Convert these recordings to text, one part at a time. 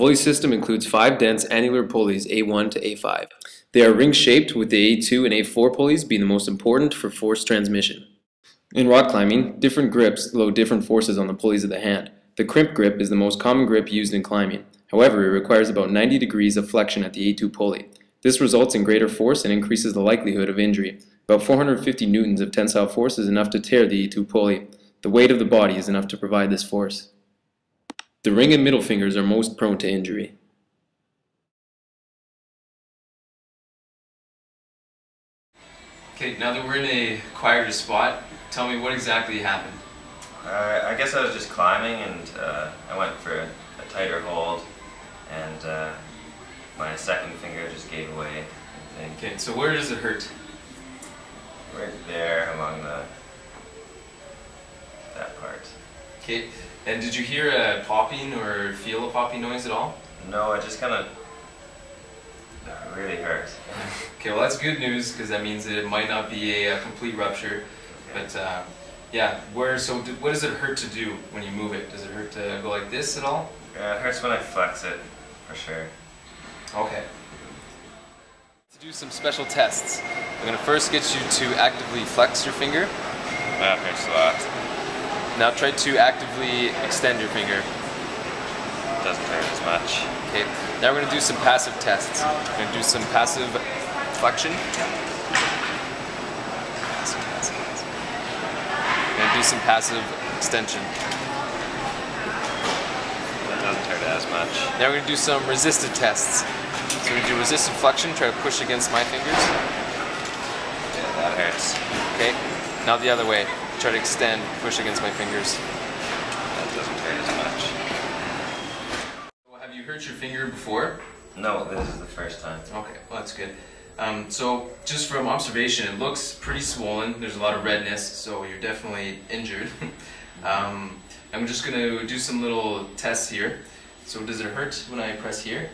pulley system includes 5 dense annular pulleys A1 to A5. They are ring-shaped, with the A2 and A4 pulleys being the most important for force transmission. In rock climbing, different grips load different forces on the pulleys of the hand. The crimp grip is the most common grip used in climbing. However, it requires about 90 degrees of flexion at the A2 pulley. This results in greater force and increases the likelihood of injury. About 450 newtons of tensile force is enough to tear the A2 pulley. The weight of the body is enough to provide this force. The ring and middle fingers are most prone to injury. Okay, now that we're in a quieter spot, tell me what exactly happened. I guess I was just climbing and I went for a tighter hold and my second finger just gave away, I think. Okay, so where does it hurt? Right there along that part. Okay, and did you hear a popping or feel a popping noise at all? No, it just kind of really hurt. Okay, well that's good news because that means that it might not be a complete rupture. Okay. But yeah, what does it hurt to do when you move it? Does it hurt to go like this at all? Yeah, it hurts when I flex it, for sure. Okay. To do some special tests, I'm going to first get you to actively flex your finger. That hurts a lot. Now try to actively extend your finger. Doesn't hurt as much. Okay, now we're going to do some passive tests. We're going to do some passive flexion. We're going to do some passive extension. That doesn't hurt as much. Now we're going to do some resisted tests. So we're going to do resisted flexion, try to push against my fingers. Yeah, that hurts. Okay, now the other way. Try to extend, push against my fingers. That doesn't hurt as much. Have you hurt your finger before? No, this is the first time. Okay, well that's good. So just from observation, it looks pretty swollen. There's a lot of redness, so you're definitely injured. I'm just going to do some little tests here. So does it hurt when I press here?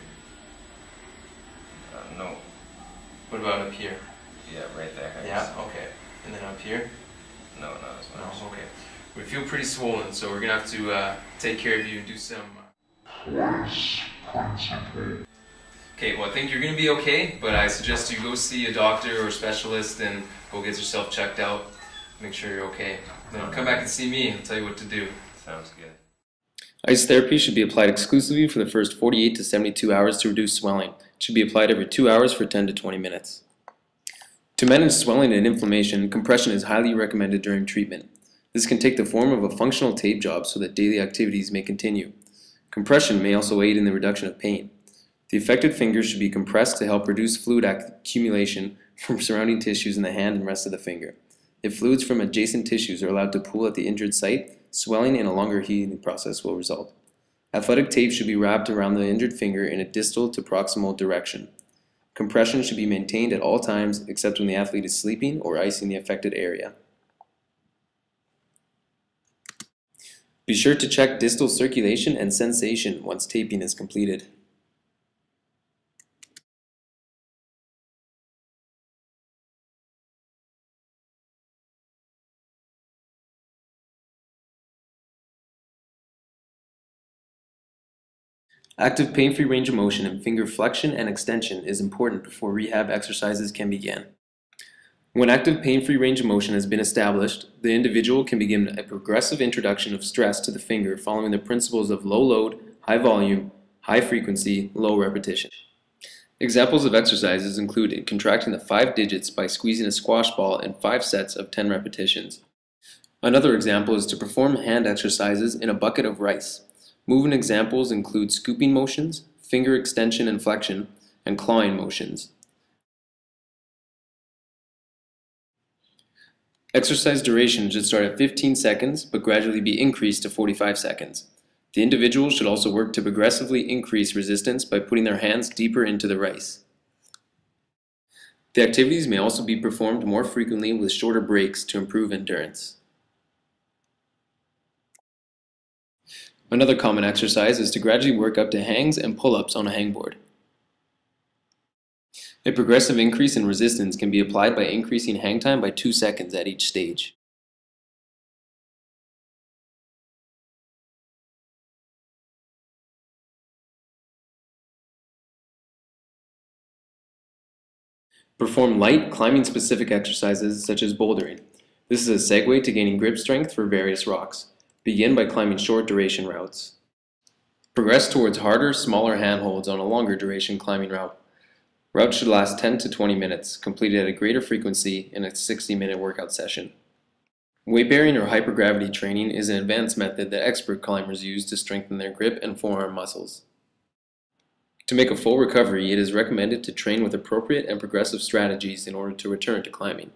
No. What about up here? Yeah, right there hurts. Yeah, okay. And then up here? No, not as much. No, okay. We feel pretty swollen, so we're going to have to take care of you and do some... Okay, well I think you're going to be okay, but I suggest you go see a doctor or specialist and go get yourself checked out. Make sure you're okay. Then come back and see me and I'll tell you what to do. Sounds good. Ice therapy should be applied exclusively for the first 48 to 72 hours to reduce swelling. It should be applied every 2 hours for 10 to 20 minutes. To manage swelling and inflammation, compression is highly recommended during treatment. This can take the form of a functional tape job so that daily activities may continue. Compression may also aid in the reduction of pain. The affected fingers should be compressed to help reduce fluid accumulation from surrounding tissues in the hand and rest of the finger. If fluids from adjacent tissues are allowed to pool at the injured site, swelling and a longer healing process will result. Athletic tape should be wrapped around the injured finger in a distal to proximal direction. Compression should be maintained at all times except when the athlete is sleeping or icing the affected area. Be sure to check distal circulation and sensation once taping is completed. Active pain-free range of motion and finger flexion and extension is important before rehab exercises can begin. When active pain-free range of motion has been established, the individual can begin a progressive introduction of stress to the finger following the principles of low load, high volume, high frequency, low repetition. Examples of exercises include contracting the 5 digits by squeezing a squash ball in 5 sets of 10 repetitions. Another example is to perform hand exercises in a bucket of rice. Movement examples include scooping motions, finger extension and flexion, and clawing motions. Exercise duration should start at 15 seconds but gradually be increased to 45 seconds. The individual should also work to progressively increase resistance by putting their hands deeper into the rice. The activities may also be performed more frequently with shorter breaks to improve endurance. Another common exercise is to gradually work up to hangs and pull-ups on a hangboard. A progressive increase in resistance can be applied by increasing hang time by 2 seconds at each stage. Perform light, climbing-specific exercises such as bouldering. This is a segue to gaining grip strength for various rocks. Begin by climbing short duration routes. Progress towards harder, smaller handholds on a longer duration climbing route. Routes should last 10 to 20 minutes, completed at a greater frequency in a 60-minute workout session. Weight bearing or hypergravity training is an advanced method that expert climbers use to strengthen their grip and forearm muscles. To make a full recovery, it is recommended to train with appropriate and progressive strategies in order to return to climbing.